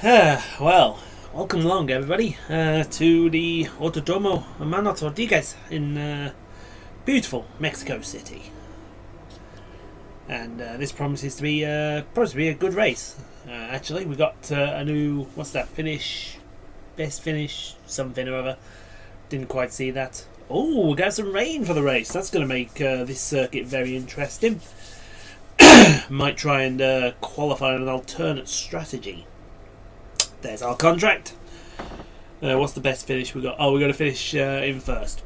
Well, welcome along everybody to the Autodromo Hermanos Rodriguez in beautiful Mexico City. And this promises to be a good race. Actually, we got a new, best finish, something or other. Didn't quite see that. Oh, we got some rain for the race. That's going to make this circuit very interesting. Might try and qualify an alternate strategy. There's our contract. What's the best finish we got? Oh, we're going to finish in first.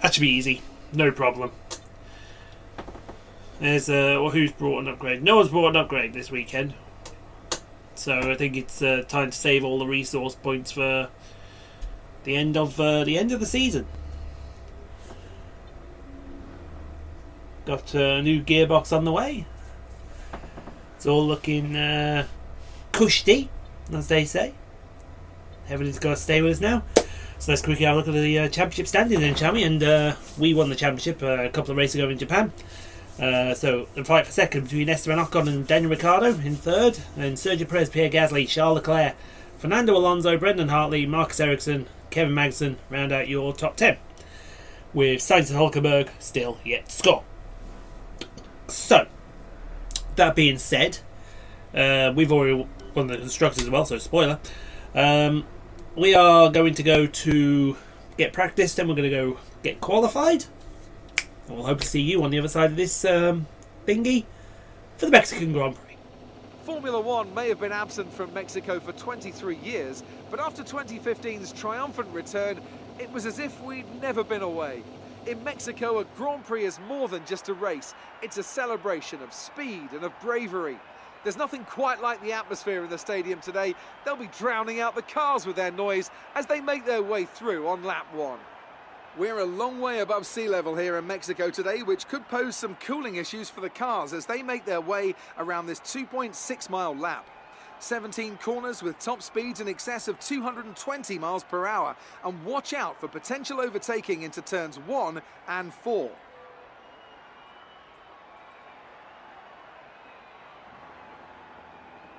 That should be easy. No problem. There's who's brought an upgrade? No one's brought an upgrade this weekend. So I think it's time to save all the resource points for the end of the season. Got a new gearbox on the way. It's all looking cushy, as they say. Everything's got to stay with us now. So let's quickly have a look at the championship standings then, shall we? And we won the championship a couple of races ago in Japan. So the fight for second between Esteban Ocon and Daniel Ricciardo in third. And Sergio Perez, Pierre Gasly, Charles Leclerc, Fernando Alonso, Brendan Hartley, Marcus Ericsson, Kevin Magnussen round out your top 10. With Sainz and Hulkenberg still yet to score. So, that being said, we've already won the constructors as well, so spoiler. We are going to go to get practice, then we're going to go get qualified. And we'll hope to see you on the other side of this thingy for the Mexican Grand Prix. Formula One may have been absent from Mexico for 23 years, but after 2015's triumphant return, it was as if we'd never been away. In Mexico, a Grand Prix is more than just a race. It's a celebration of speed and of bravery. There's nothing quite like the atmosphere in the stadium today. They'll be drowning out the cars with their noise as they make their way through on lap one. We're a long way above sea level here in Mexico today, which could pose some cooling issues for the cars as they make their way around this 2.6-mile lap. 17 corners with top speeds in excess of 220 miles per hour, and watch out for potential overtaking into turns 1 and 4.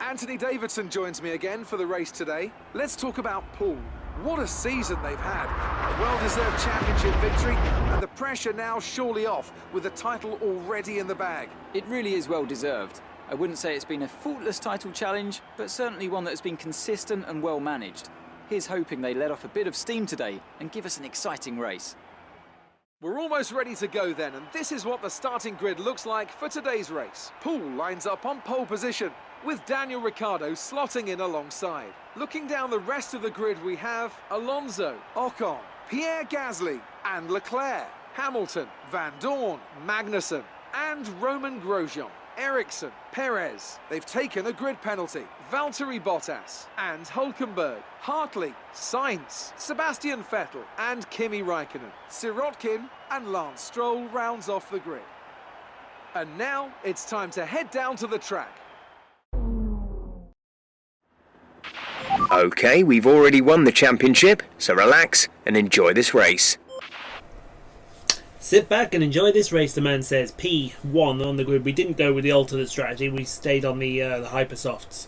Anthony Davidson joins me again for the race today. Let's talk about Poole. What a season they've had. A well-deserved championship victory, and the pressure now surely off with the title already in the bag. It really is well-deserved. I wouldn't say it's been a faultless title challenge, but certainly one that has been consistent and well managed. Here's hoping they let off a bit of steam today and give us an exciting race. We're almost ready to go then, and this is what the starting grid looks like for today's race. Poole lines up on pole position, with Daniel Ricciardo slotting in alongside. Looking down the rest of the grid, we have Alonso, Ocon, Pierre Gasly and Leclerc, Hamilton, Van Dorn, Magnussen and Roman Grosjean. Ericsson, Perez, they've taken a grid penalty. Valtteri Bottas and Hulkenberg, Hartley, Sainz, Sebastian Vettel and Kimi Raikkonen. Sirotkin and Lance Stroll rounds off the grid. And now it's time to head down to the track. Okay, we've already won the championship, so relax and enjoy this race. Sit back and enjoy this race, the man says. P1 on the grid. We didn't go with the alternate strategy. We stayed on the hypersofts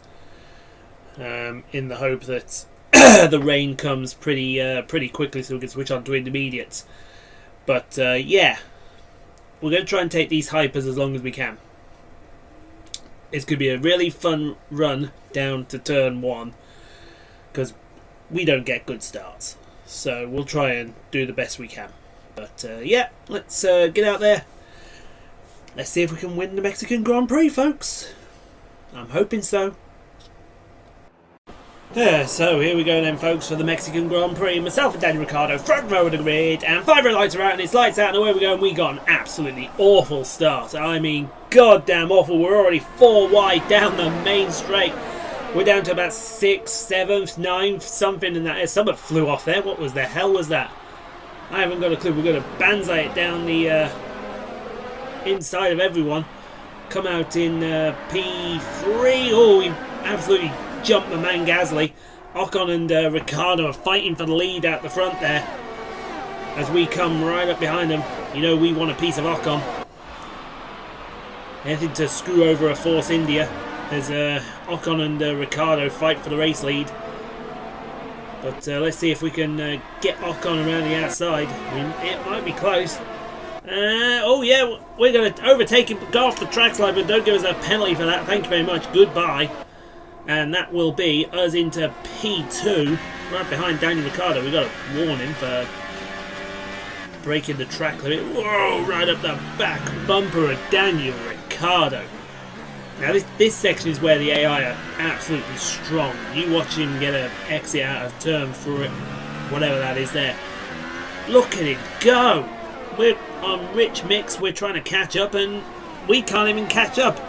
in the hope that the rain comes pretty quickly so we can switch on to intermediates. But yeah, we're going to try and take these hypers as long as we can. It's going to be a really fun run down to turn 1 because we don't get good starts. So we'll try and do the best we can. But yeah, let's get out there. Let's see if we can win the Mexican Grand Prix, folks. I'm hoping so. Yeah, so here we go then, folks, for the Mexican Grand Prix. Myself and Daniel Ricciardo, front row of the grid, and 5 red lights are out, and it's lights out, and away we go, and we got an absolutely awful start. I mean, goddamn awful. We're already 4 wide down the main straight. We're down to about 6th, 7th, 9th, something in that. Someone flew off there. What was the hell was that? I haven't got a clue. We're going to banzai it down the inside of everyone. Come out in P3. Oh, we absolutely jumped the man Gasly. Ocon and Ricciardo are fighting for the lead out the front there. As we come right up behind them. You know we want a piece of Ocon. Anything to screw over a Force India. There's Ocon and Ricciardo fight for the race lead. But let's see if we can get Ocon around the outside. I mean, it might be close. Oh yeah, we're going to overtake him, go off the track slide, but don't give us a penalty for that. Thank you very much. Goodbye. And that will be us into P2, right behind Daniel Ricciardo. We've got to warn him for breaking the track limit. Whoa, right up the back bumper of Daniel Ricciardo. Now this section is where the AI are absolutely strong. You watch him get an exit out of turn for it, whatever that is there. Look at it go! We're on rich mix, we're trying to catch up and we can't even catch up.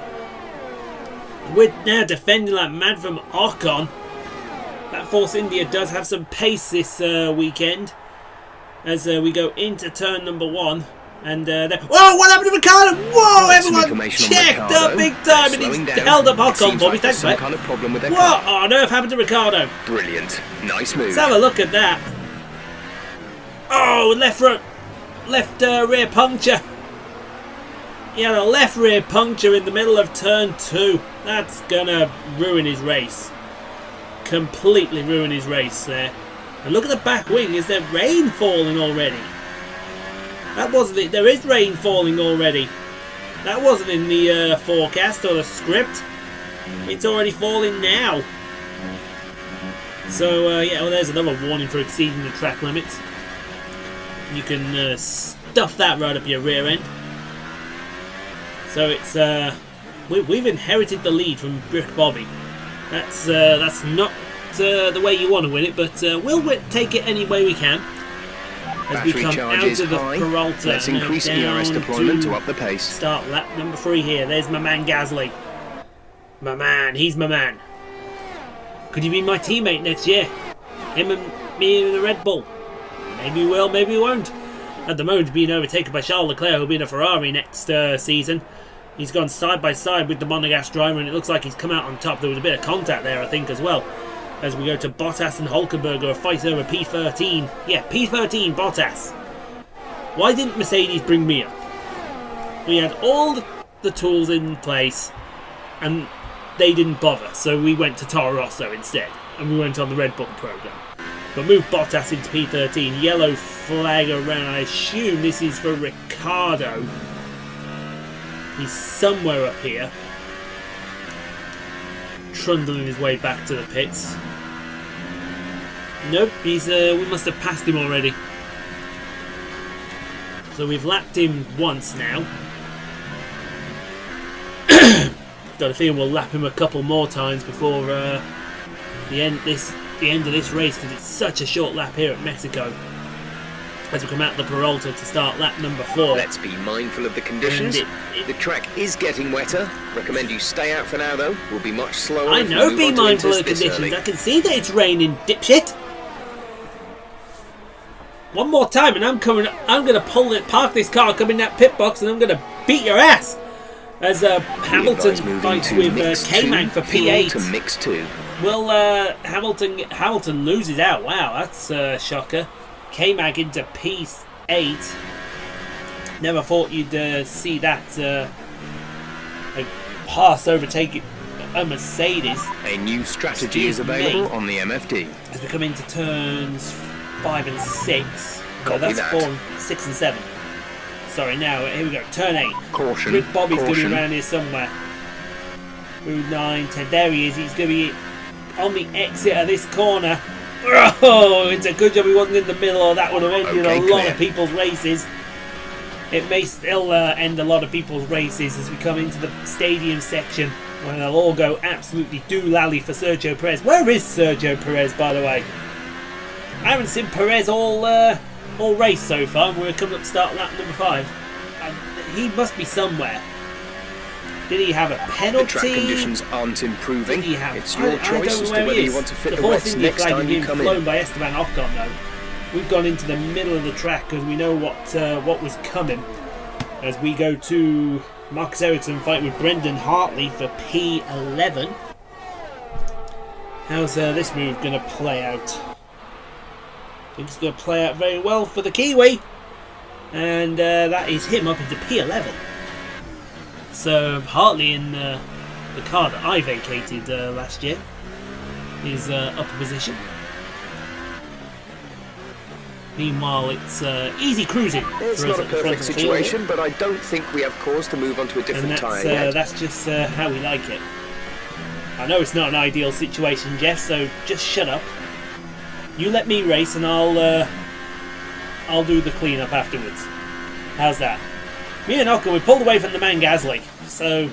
We're now defending like mad from Ocon. That Force India does have some pace this weekend as we go into turn number 1. And whoa, what happened to Ricciardo? Whoa, everyone checked up big time and he's held up Ocon for me. Thanks, mate. What on earth happened to Ricciardo? Brilliant. Nice move. Let's have a look at that. Oh, left rear puncture. He had a left rear puncture in the middle of turn 2. That's gonna ruin his race. Completely ruin his race there. And look at the back wing. Is there rain falling already? That wasn't it. There is rain falling already. That wasn't in the forecast or the script. It's already falling now. So yeah, well, there's another warning for exceeding the track limits. You can stuff that right up your rear end. So it's we've inherited the lead from Brick Bobby. That's not the way you want to win it, but we'll take it any way we can. As we come out of the Peralta, let's increase ERS deployment to up the pace. Start lap number 3 here. There's my man Gasly. My man, he's my man. Could he be my teammate next year? Him and me in the Red Bull. Maybe we will, maybe we won't. At the moment, being overtaken by Charles Leclerc, who'll be in a Ferrari next season. He's gone side by side with the Monegasque driver, and it looks like he's come out on top. There was a bit of contact there, I think, as well. As we go to Bottas and Hulkenberg, a fight over P13. Yeah, P13, Bottas. Why didn't Mercedes bring me up? We had all the tools in place, and they didn't bother. So we went to Toro Rosso instead, and we went on the Red Bull program. But move Bottas into P13. Yellow flag around. I assume this is for Ricciardo. He's somewhere up here, trundling his way back to the pits. Nope, he's we must have passed him already. So we've lapped him once now. Got a feeling we'll lap him a couple more times before the end of this race, because it's such a short lap here at Mexico. As we come out the Peralta to start lap number 4. Let's be mindful of the conditions. The track is getting wetter. Recommend you stay out for now, though. We'll be much slower. I know, be mindful of the conditions. I can see that it's raining, dipshit. One more time, and I'm coming. I'm going to park this car, come in that pit box, and I'm going to beat your ass. As Hamilton fights with K-Mag for P8. To mix 2. Will Hamilton loses out? Wow, that's a shocker. K-Mag into P8. Never thought you'd see that a Haas overtake a Mercedes. A new strategy is available on the MFD. As we come into turns 5 and 6. That's 4, 6 and 7. Sorry, now here we go. Turn 8. Caution. Rick Bobby's going to be around here somewhere. Route 9, 10. There he is. He's going to be on the exit of this corner. Oh, it's a good job he wasn't in the middle, or that would have ended a lot of people's races. It may still end a lot of people's races as we come into the stadium section, where they'll all go absolutely doolally for Sergio Perez. Where is Sergio Perez, by the way? I haven't seen Perez all race so far. We're coming up to start lap number 5. He must be somewhere. Did he have a penalty? The track conditions aren't improving. Did he have? It's your choice as to whether you want to fit the wets next time you come in. Flown by Esteban Ocon, though. We've gone into the middle of the track because we know what was coming. As we go to Marcus Ericsson fight with Brendan Hartley for P11. How's this move going to play out? I think it's going to play out very well for the Kiwi. And that is him up into P11. So Hartley in the car that I vacated last year, is upper position. Meanwhile, it's easy cruising. It's not a perfect situation, but I don't think we have cause to move on to a different tyre yet. That's just how we like it. I know it's not an ideal situation, Jeff, so just shut up. You let me race and I'll do the clean-up afterwards. How's that? Me and Ocon, we pulled away from the man Gasly. So,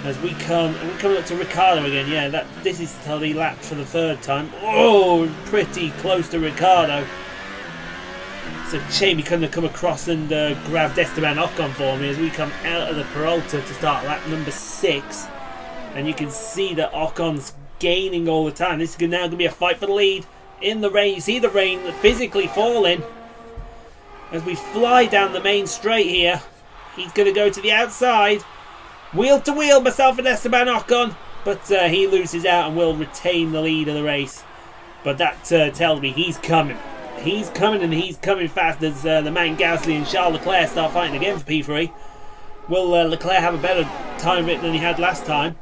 as we come up to Ricciardo again, yeah, this is totally lapped for the third time. Oh, pretty close to Ricciardo. It's a shame he couldn't have come across and grabbed Esteban Ocon for me as we come out of the Peralta to start lap number 6. And you can see that Ocon's gaining all the time. This is now going to be a fight for the lead in the rain. You see the rain physically falling as we fly down the main straight here. He's going to go to the outside. Wheel to wheel, myself and Esteban Ocon. But he loses out and will retain the lead of the race. But that tells me he's coming. He's coming, and he's coming fast as the man Gasly and Charles Leclerc start fighting again for P3. Will Leclerc have a better time of it than he had last time?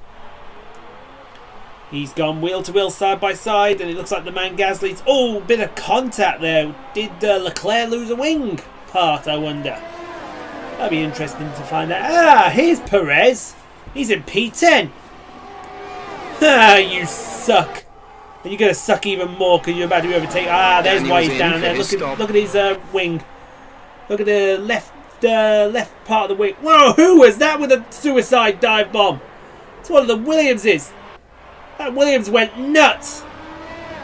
He's gone wheel to wheel, side by side, and it looks like the man Gasly's... Oh, bit of contact there. Did Leclerc lose a wing part, I wonder? That'd be interesting to find out. Ah, here's Perez. He's in P10. Ah, you suck. And you're going to suck even more because you're about to be overtaken. Ah, there's why he's down there. Look at his wing. Look at the left part of the wing. Whoa, who was that with a suicide dive bomb? It's one of the Williamses. That Williams went nuts.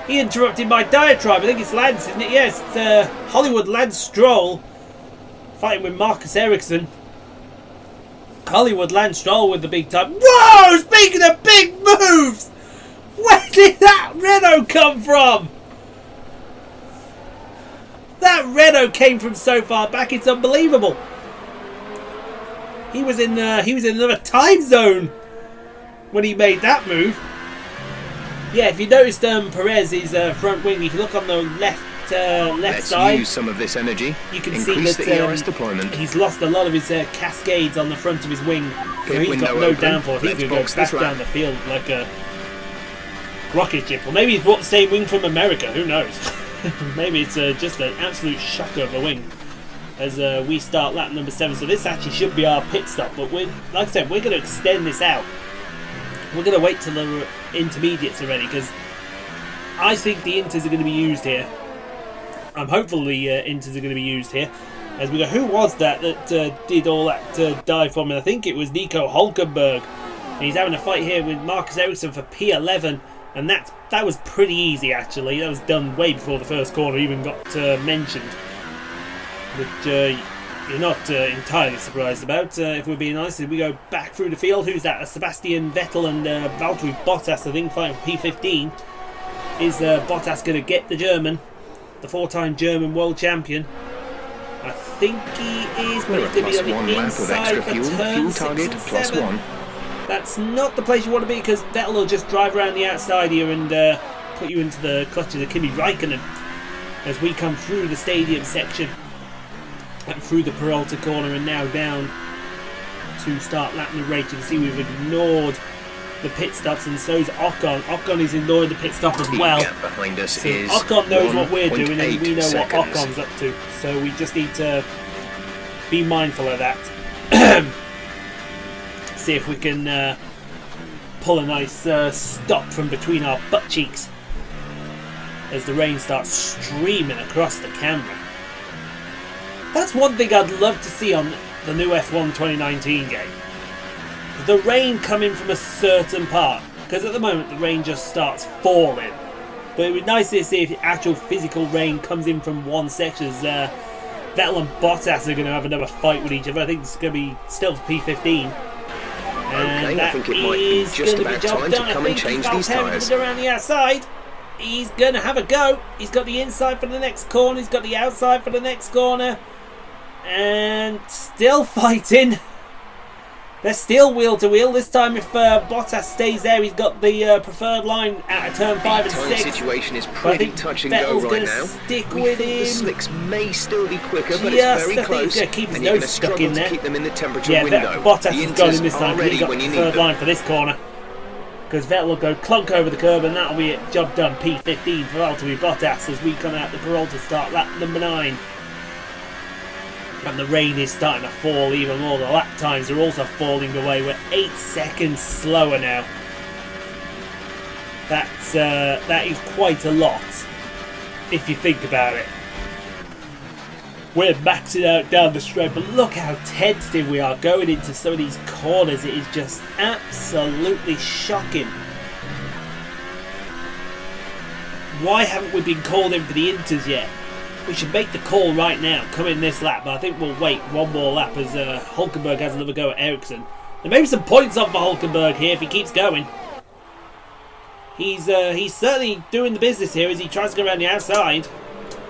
He interrupted my diatribe. I think it's Lance, isn't it? Yes, it's Hollywood Lance Stroll fighting with Marcus Ericsson. Hollywood Lance Stroll with the big time. Whoa! Speaking of big moves, where did that Renault come from? That Renault came from so far back. It's unbelievable. He was in another time zone when he made that move. Yeah, if you noticed Perez's front wing, if you look on the left side, use some of this energy. You can see that he's lost a lot of his cascades on the front of his wing. So he's got no downforce. He's going to go back down the field like a rocket ship. Or maybe he's brought the same wing from America. Who knows? Maybe it's just an absolute shocker of a wing. As we start lap number 7. So this actually should be our pit stop. But like I said, we're going to extend this out. We're going to wait till the intermediates are ready, because I think the inters are going to be used here. I'm hopeful the inters are going to be used here. As we go, who was that did all that dive for me? I think it was Nico Hulkenberg. And he's having a fight here with Marcus Ericsson for P11. And that was pretty easy, actually. That was done way before the first corner even got mentioned. Which you're not entirely surprised about, if we're being honest. If we go back through the field, who's that? Sebastian Vettel and Valtteri Bottas, I think, fighting for P15. Is Bottas going to get the German, the 4-time German world champion? I think he is, but he's going to be on the inside for turn 6 and 7. That's not the place you want to be, because Vettel will just drive around the outside here and put you into the clutches of Kimi Raikkonen as we come through the stadium section and through the Peralta corner and now down to start lap number 8. You can see we've ignored the pit stops, and so's Ocon. Ocon is ignoring the pit stop as well. Behind us so is Ocon knows what we're doing, and we know seconds. what Ocon's up to. So we just need to be mindful of that. See if we can pull a nice stop from between our butt cheeks as the rain starts streaming across the camera. That's one thing I'd love to see on the new F1 2019 game. The rain coming from a certain part. Because at the moment the rain just starts falling. But it would be nice to see if the actual physical rain comes in from one section. As Vettel and Bottas are going to have another fight with each other. I think it's going to be still for P15. And I think it might be just about time to come and change these tyres. Around the outside. He's going to have a go. He's got the inside for the next corner. He's got the outside for the next corner. And still fighting. They're still wheel to wheel. This time, if Bottas stays there, he's got the preferred line at turn 5 and 6. The situation is pretty touch and go right now. Stick We with think him. the slicks may still be quicker, but Yes, it's very I think close. he's going to keep his and you're going nose to stuck struggle in there. to keep them in the temperature Yeah, window. Bottas the has gone in this Inters time. are He's ready got when the you preferred need line them. for this corner. Because Vettel will go clunk over the curb, and that'll be it. Job done. P15 for Valtteri Bottas as we come out the parole to start lap number 9. And the rain is starting to fall even more. The lap times are also falling away. We're 8 seconds slower now. That is quite a lot, if you think about it. We're maxing out down the straight, but look how tentative we are going into some of these corners. It is just absolutely shocking. Why haven't we been called in for the Inters yet? We should make the call right now, come in this lap, but I think we'll wait one more lap as Hulkenberg has another go at Ericsson. There may be some points up for Hulkenberg here if he keeps going. He's certainly doing the business here as he tries to go around the outside.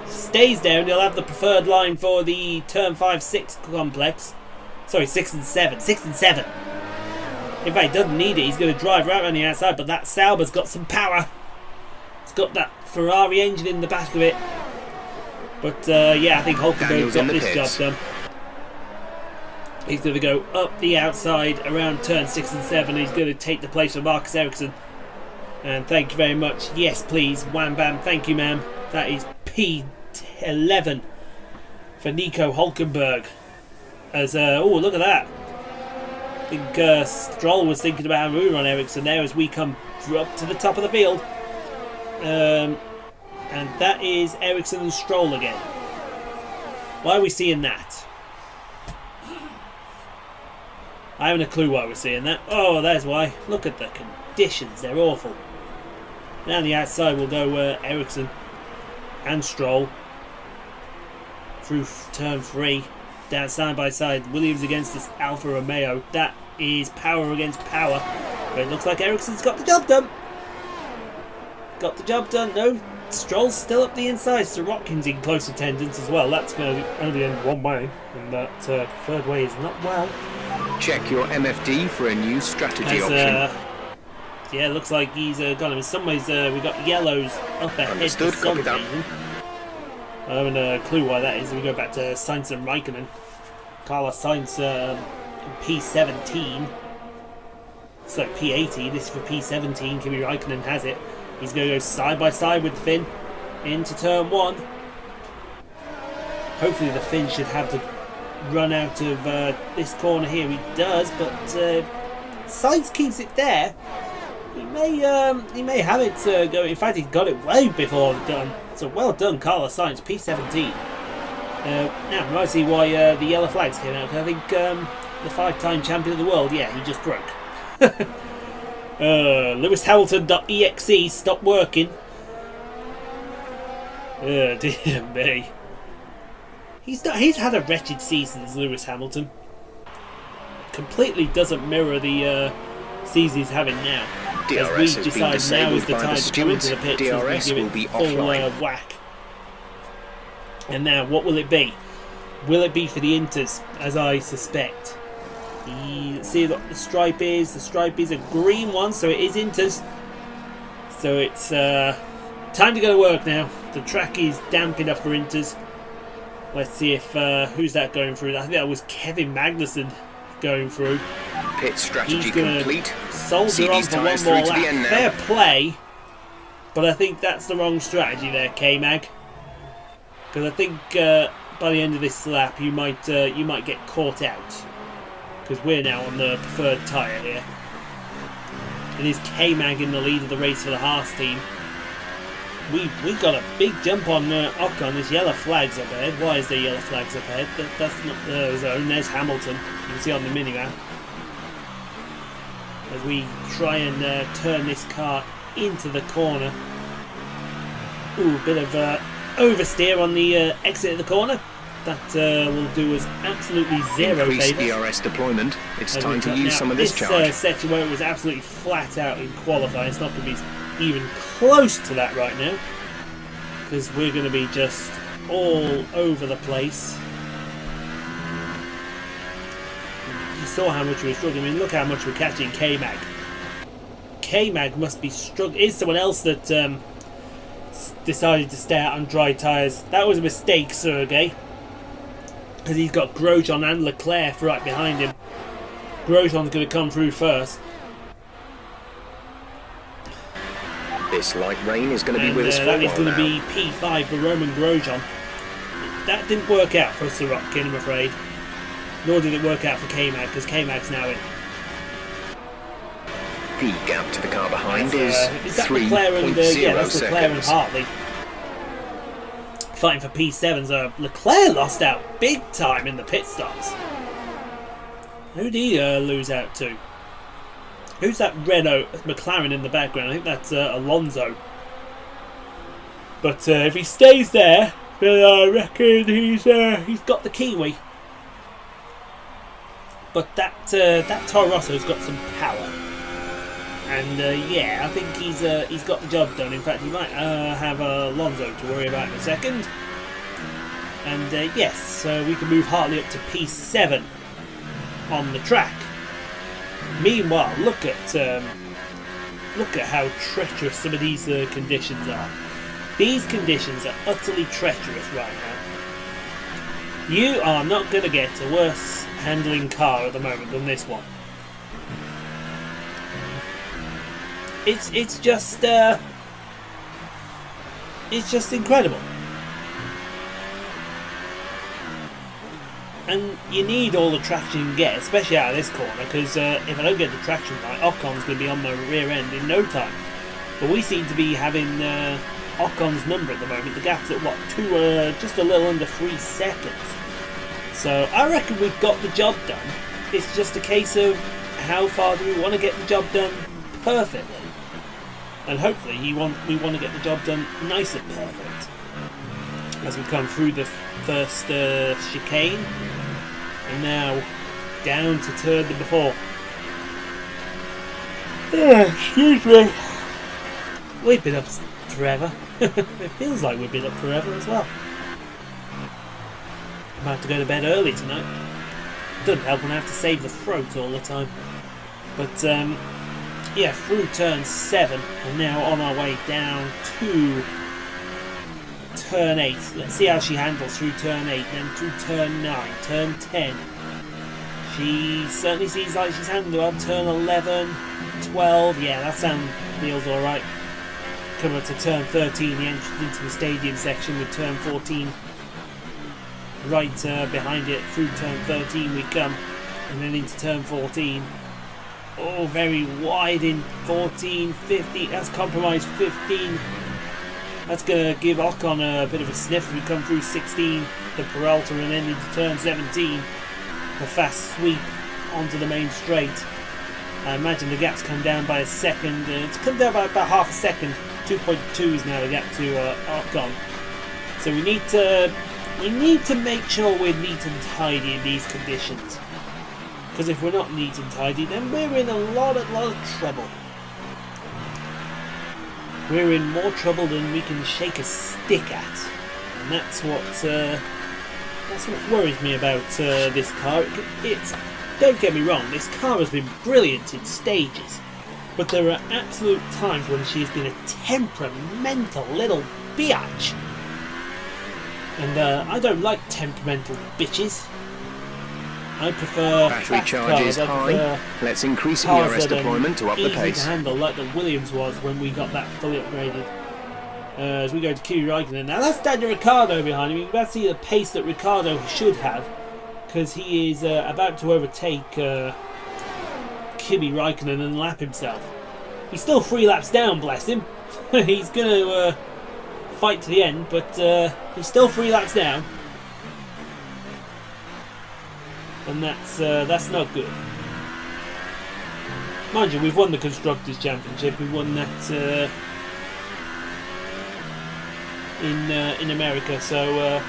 Stays there and he'll have the preferred line for the turn 5-6 complex. Sorry, 6 and 7. 6 and 7. In fact, he doesn't need it. He's going to drive right around the outside, but that Sauber's got some power. It's got that Ferrari engine in the back of it. But yeah, I think Hulkenberg's got this job done. He's going to go up the outside around turn 6 and 7. He's going to take the place of Marcus Ericsson. And thank you very much. Yes, please. Wham bam. Thank you, ma'am. That is P11 for Nico Hulkenberg. As oh, look at that. I think Stroll was thinking about a move on Ericsson there as we come up to the top of the field. And that is Ericsson and Stroll again. Why are we seeing that? I haven't a clue why we're seeing that. Oh, there's why. Look at the conditions. They're awful. Down the outside we'll go Ericsson and Stroll. Through turn 3. Down side by side. Williams against this Alfa Romeo. That is power against power. But it looks like Ericsson's got the job done. Got the job done. No. Stroll's still up the inside. Sir Watkins in close attendance as well. That's going to only end one way, and that third way is not well. Check your MFD for a new strategy option. Yeah, looks like he's got him. In some ways, we've got yellows up ahead. Understood. Copy that. I haven't a clue why that is. We go back to Sainz and Raikkonen. Carlos Sainz P17. So P18. This is for P17. Kimi Raikkonen has it. He's going to go side by side with Finn into turn 1. Hopefully the Finn should have the run out of this corner here. He does, but Sainz keeps it there. He may have it go. In fact, he got it way before done. So well done, Carlos Sainz, P17. Now, I might see why the yellow flags came out. I think the 5-time champion of the world, yeah, he just broke. Lewis Hamilton.exe stopped working. Oh dear me. He's had a wretched season as Lewis Hamilton. Completely doesn't mirror the season he's having now. DRS as we decide now is the time to come into the pits DRS as we give will be it full whack. And now, what will it be? Will it be for the Inters, as I suspect? See what the stripe is. The stripe is a green one, so it is Inters. So it's time to go to work now. The track is damp enough for Inters. Let's see if who's that going through. I think that was Kevin Magnussen going through. Pit strategy He's gonna complete. Soldier on for one more lap. Fair play, but I think that's the wrong strategy there, K-Mag. Because I think by the end of this lap, you might get caught out. Because we're now on the preferred tyre here. It is K-Mag in the lead of the race for the Haas team. We got a big jump on Ocon. There's yellow flags up ahead. Why is there yellow flags up ahead? That's not the zone. There's Hamilton. You can see on the minimap. As we try and turn this car into the corner. Ooh, a bit of oversteer on the exit of the corner. That will do us absolutely zero Increased favours. DRS deployment. It's time to use some of this charge. This section where it was absolutely flat out in qualifying, it's not going to be even close to that right now. Because we're going to be just all over the place. saw how much we were struggling. I mean, look how much we're catching K-Mag. K-Mag must be struggling. Is someone else that decided to stay out on dry tyres? That was a mistake, Sergey. Because he's got Grosjean and Leclerc right behind him. Grosjean's going to come through first. This light rain is going to be with us for a while. That is going to be P5 for Roman Grosjean. That didn't work out for Sirotkin, I'm afraid. Nor did it work out for K-Mag, because K-Mag's now in. The gap to the car behind is 3.0 yeah, that's Leclerc and seconds. Hartley. Fighting for P7, so Leclerc lost out big time in the pit stops. Who did he lose out to? Who's that Renault McLaren in the background? I think that's Alonso. But if he stays there, then I reckon he's got the Kiwi. But that Toro Rosso's got some power, and yeah, I think he's got the job done. In fact, he might have Alonso to worry about in a second. And yes, we can move Hartley up to P7 on the track. Meanwhile, look at how treacherous some of these conditions are. These conditions are utterly treacherous right now. You are not going to get a worse handling car at the moment than this one. It's just incredible. And you need all the traction you can get, especially out of this corner, because if I don't get the traction right, Ocon's going to be on my rear end in no time. But we seem to be having Ocon's number at the moment. The gap's at what, just a little under 3 seconds. So I reckon we've got the job done. It's just a case of how far do we want to get the job done perfectly. And hopefully we want to get the job done nice and perfect. As we come through the first chicane. And now down to turn number 4. Excuse me. We've been up forever. It feels like we've been up forever as well. I might have to go to bed early tonight. Doesn't help when I have to save the throat all the time. But yeah, through turn 7 and now on our way down to turn 8. Let's see how she handles through turn 8, then to turn 9, turn 10. She certainly seems like she's handling well. Turn 11, 12, yeah, that feels alright. Come up to turn 13, the entrance into the stadium section with turn 14 right behind it. Through turn 13 we come, and then into turn 14. Oh, very wide in 14, 15, that's compromised 15. That's going to give Ocon a bit of a sniff as we come through 16, the Peralta, and then into turn 17. A fast sweep onto the main straight. I imagine the gap's come down by a second. It's come down by about half a second. 2.2 is now the gap to Ocon. So we need to make sure we're neat and tidy in these conditions. Because if we're not neat and tidy, then we're in a lot of trouble. We're in more trouble than we can shake a stick at, and that's what worries me about this car. Don't get me wrong, this car has been brilliant in stages, but there are absolute times when she has been a temperamental little biatch, and I don't like temperamental bitches. I prefer battery fast charge cars. is high. Let's increase ERS deployment to up the easy pace. to handle, like the Williams was when we got that fully upgraded. As we go to Kimi Räikkönen. Now that's Daniel Ricciardo behind him. You can about to see the pace that Ricciardo should have, because he is about to overtake Kimi Räikkönen and lap himself. He's still 3 laps down, bless him. He's going to fight to the end, but he's still 3 laps down. And that's not good. Mind you, we've won the Constructors' Championship. We won that in America, so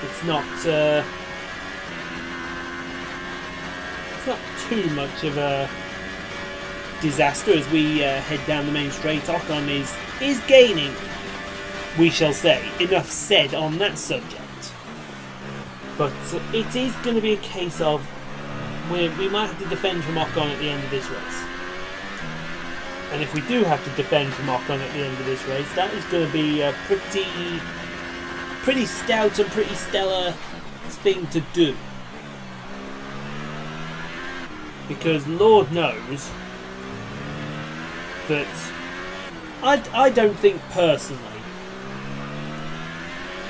it's not too much of a disaster as we head down the main straight. Ocon is gaining, we shall say. Enough said on that subject. But it is going to be a case of we might have to defend from Ocon at the end of this race. And if we do have to defend from Ocon at the end of this race, that is going to be a pretty stout and pretty stellar thing to do. Because Lord knows that I don't think personally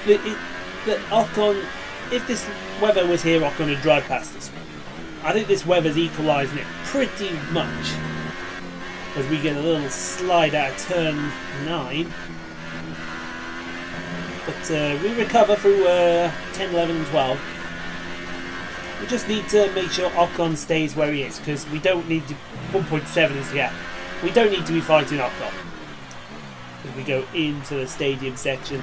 that Ocon, if this weather was here, Ocon would drive past us. I think this weather's equalising it pretty much as we get a little slide out of turn 9. But we recover through 10, 11 and 12. We just need to make sure Ocon stays where he is, because we don't need to... 1.7 is the gap. We don't need to be fighting Ocon. As we go into the stadium section.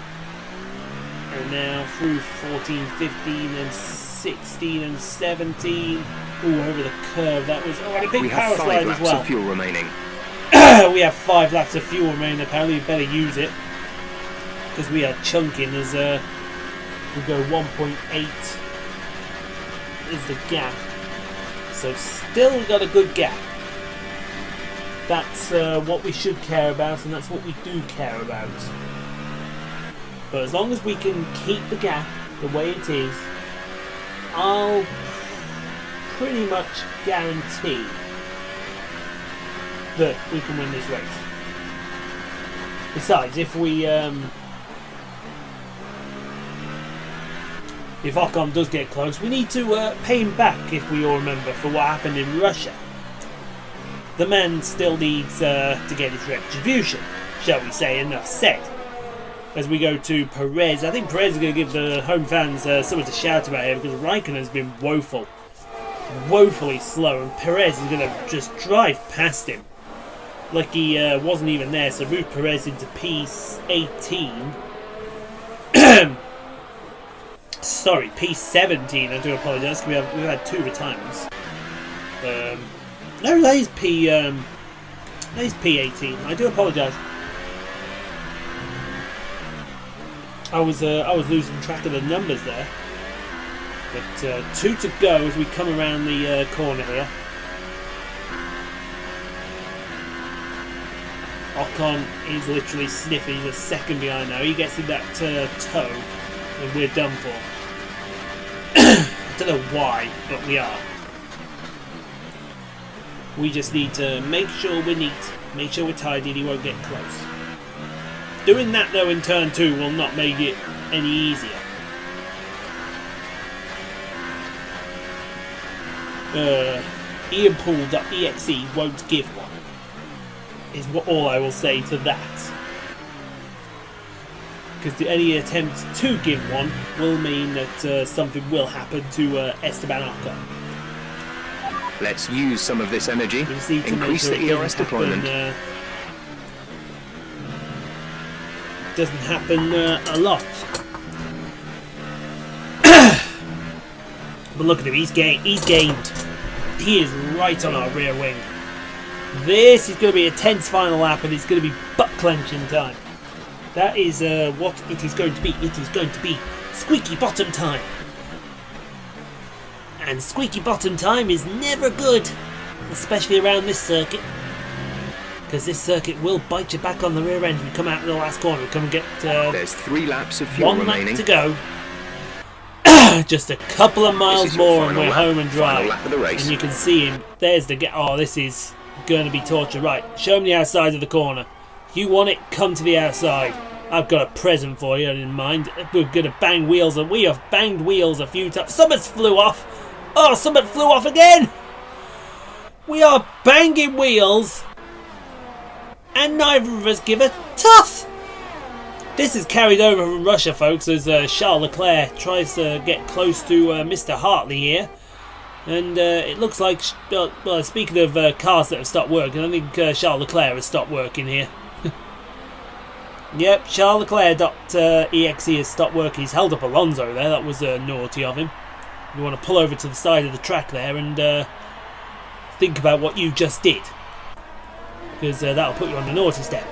And now through 14, 15 and 16 and 17. Ooh, over the curve. That was a big power slide as well. We have 5 laps of fuel remaining. We have 5 laps of fuel remaining. Apparently we better use it, because we are chunking as we go 1.8 is the gap. So still got a good gap. That's what we should care about, and that's what we do care about. But as long as we can keep the gap the way it is, I'll pretty much guarantee that we can win this race. Besides, if Ocon does get close, we need to pay him back, if we all remember, for what happened in Russia. The man still needs to get his retribution, shall we say. Enough said. As we go to Perez, I think Perez is going to give the home fans something to shout about here, because Raikkonen has been woefully slow, and Perez is going to just drive past him like he wasn't even there. So move Perez into P18. Sorry, P17. I do apologise. We've had 2 retirements. No, that is P18. I do apologise. I was losing track of the numbers there. But 2 to go as we come around the corner here. Ocon is literally sniffing. He's a second behind now. He gets in that toe, and we're done for. I don't know why, but we are. We just need to make sure we're neat, make sure we're tidy, and he won't get close. Doing that though in turn 2 will not make it any easier. Poole.exe won't give one, is all I will say to that. Because any attempt to give one will mean that something will happen to Esteban Ocon. Let's use some of this energy, increase the ERS deployment. Doesn't happen a lot. But look at him, he's gained. He is right on our rear wing. This is going to be a tense final lap, and it's going to be butt clenching time. That is what it is going to be. It is going to be squeaky bottom time. And squeaky bottom time is never good, especially around this circuit. Because this circuit will bite you back on the rear end. We come out of the last corner. We come and get... There's 3 laps of fuel remaining. 1 lap to go. Just a couple of miles more and we're home and dry. Lap of the race. And you can see him. There's the... Oh, this is going to be torture. Right, show him the outside of the corner. If you want it, come to the outside. I've got a present for you in mind. We're going to bang wheels, and we have banged wheels a few times. Something's flew off. Oh, something flew off again. We are banging wheels, and neither of us give a toss. This is carried over from Russia, folks, as Charles Leclerc tries to get close to Mr. Hartley here. And it looks like, well, speaking of cars that have stopped working, I think Charles Leclerc has stopped working here. Yep, Charles Leclerc.exe has stopped working. He's held up Alonso there. That was naughty of him. You want to pull over to the side of the track there and think about what you just did. Because that'll put you on the naughty step.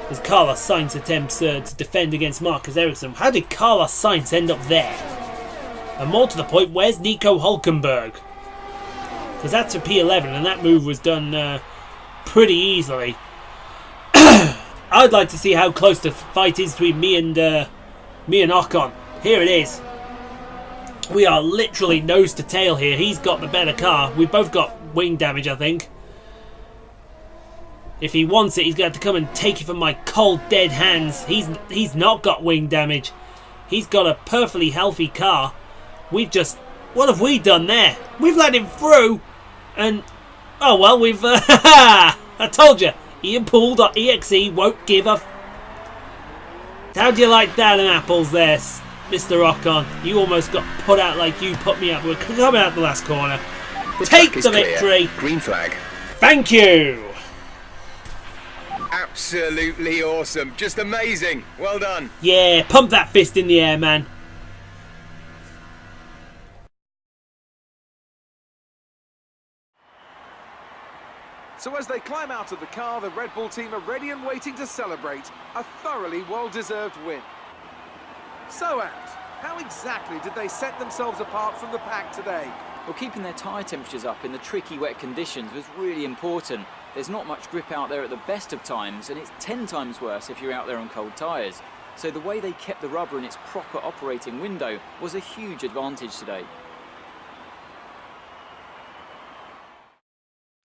As Carlos Sainz attempts to defend against Marcus Ericsson. How did Carlos Sainz end up there? And more to the point, where's Nico Hülkenberg? because that's a P11, and that move was done pretty easily. I'd like to see how close the fight is between me and Ocon. Here it is. We are literally nose to tail here. He's got the better car. We've both got wing damage, I think. If he wants it, he's going to have to come and take it from my cold, dead hands. He's not got wing damage. He's got a perfectly healthy car. We've just... What have we done there? We've let him through, and... Oh, well, we've... I told you. Ian Poole.exe won't give a... How do you like that in apples there, Mr. Ocon? You almost got put out like you put me out. We're coming out the last corner. Take the victory. Green flag. Thank you. Absolutely awesome. Just amazing. Well done. Yeah, pump that fist in the air, man. So as they climb out of the car, the Red Bull team are ready and waiting to celebrate a thoroughly well-deserved win. So, Ant, how exactly did they set themselves apart from the pack today? Well, keeping their tyre temperatures up in the tricky wet conditions was really important. There's not much grip out there at the best of times, and it's 10 times worse if you're out there on cold tyres. So the way they kept the rubber in its proper operating window was a huge advantage today.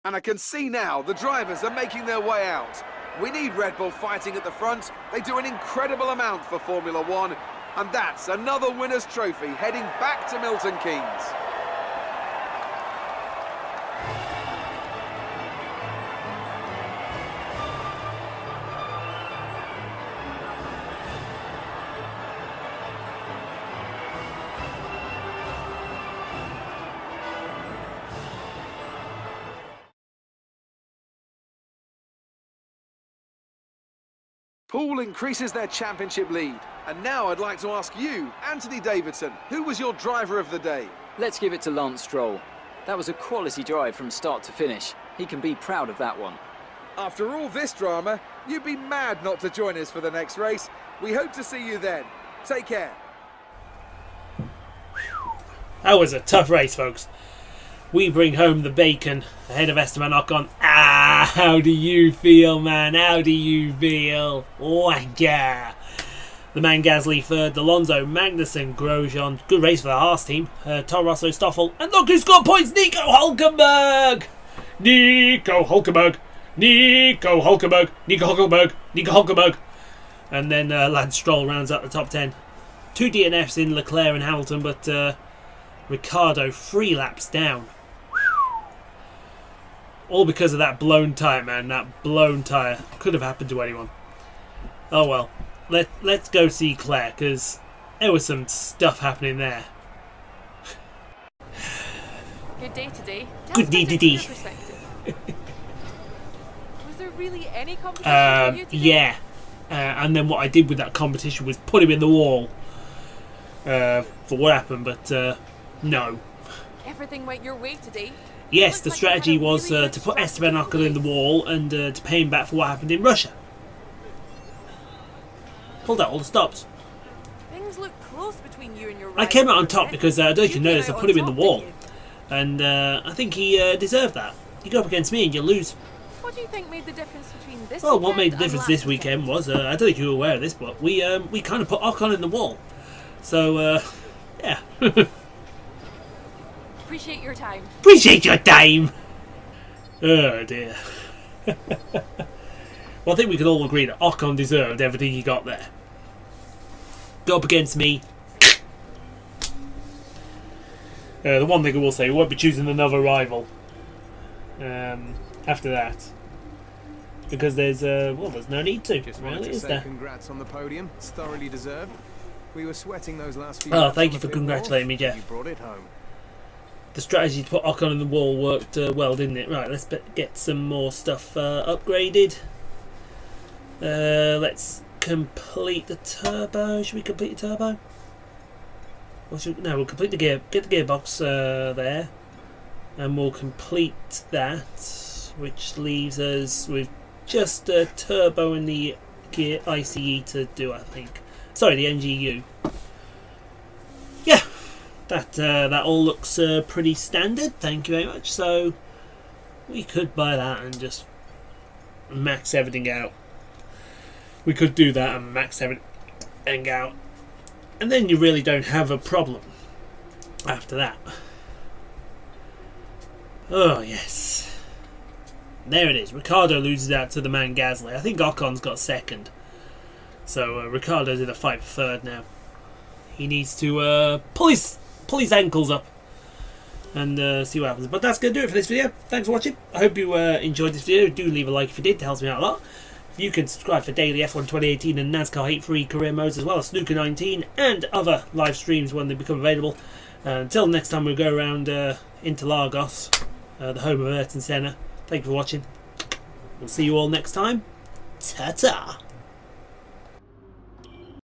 And I can see now the drivers are making their way out. We need Red Bull fighting at the front. They do an incredible amount for Formula One. And that's another winner's trophy heading back to Milton Keynes. Poole increases their championship lead. And now I'd like to ask you, Anthony Davidson, who was your driver of the day? Let's give it to Lance Stroll. That was a quality drive from start to finish. He can be proud of that one. After all this drama, you'd be mad not to join us for the next race. We hope to see you then. Take care. That was a tough race, folks. We bring home the bacon ahead of Esteban Ocon. How do you feel, man? How do you feel? Wanker. The man Gasly third, Alonso, Magnussen, Grosjean. Good race for the Haas team. Toro Rosso, Stoffel. And look who scored points! Nico Hulkenberg! Nico Hulkenberg! Nico Hulkenberg! Nico Hulkenberg! Nico Hulkenberg! And then Lance Stroll rounds up the top 10. 2 DNFs in Leclerc and Hamilton, but Ricciardo 3 laps down. All because of that blown tyre, man. That blown tyre. Could have happened to anyone. Oh well. Let's go see Claire, because there was some stuff happening there. Good day today. Good day today. Was there really any competition for you today? Yeah. And then what I did with that competition was put him in the wall for what happened, but no. Everything went your way today. Yes, the strategy was to put Esteban Ocon in the wall and to pay him back for what happened in Russia. Pulled out all the stops. Things look close between you and your I came out on top rival, because I don't know if you came noticed, I out put him in on the top, wall. didn't you? And I think he deserved that. You go up against me and you lose. What do you think made the difference between this Well, what made weekend the and difference last this weekend was, I don't think you were aware of this, but we kind of put Ocon in the wall. So, yeah. Appreciate your time. Appreciate your time! Oh dear. Well, I think we can all agree that Ocon deserved everything he got there. Go up against me. The one thing I will say, we won't be choosing another rival after that. Because there's no need to, Just really, wanted to is say there? congrats on the podium. It's thoroughly deserved. We were sweating those last few Oh, laps thank on you the for pit wall. congratulating me, Jeff. You brought it home. The strategy to put Ocon in the wall worked well, didn't it? Right, let's get some more stuff upgraded. Let's complete the turbo. Should we complete the turbo? No, we'll complete the gear. Get the gearbox there, and we'll complete that, which leaves us with just a turbo and the gear ICE to do. I think. Sorry, the NGU. Yeah. that all looks pretty standard. Thank you very much. So we could buy that and just max everything out. We could do that and max everything out, and then you really don't have a problem after that. Oh yes, there it is. Ricciardo loses out to the man Gasly. I think Ocon's got second, so Ricciardo's in a fight for third now. He needs to pull his ankles up and see what happens. But that's going to do it for this video. Thanks for watching. I hope you enjoyed this video. Do leave a like if you did. It helps me out a lot. You can subscribe for daily F1 2018 and NASCAR Hate-Free career modes, as well as Snooker 19 and other live streams when they become available. Until next time we go around Interlagos, the home of Ayrton Senna. Thank you for watching. We'll see you all next time. Ta-ta!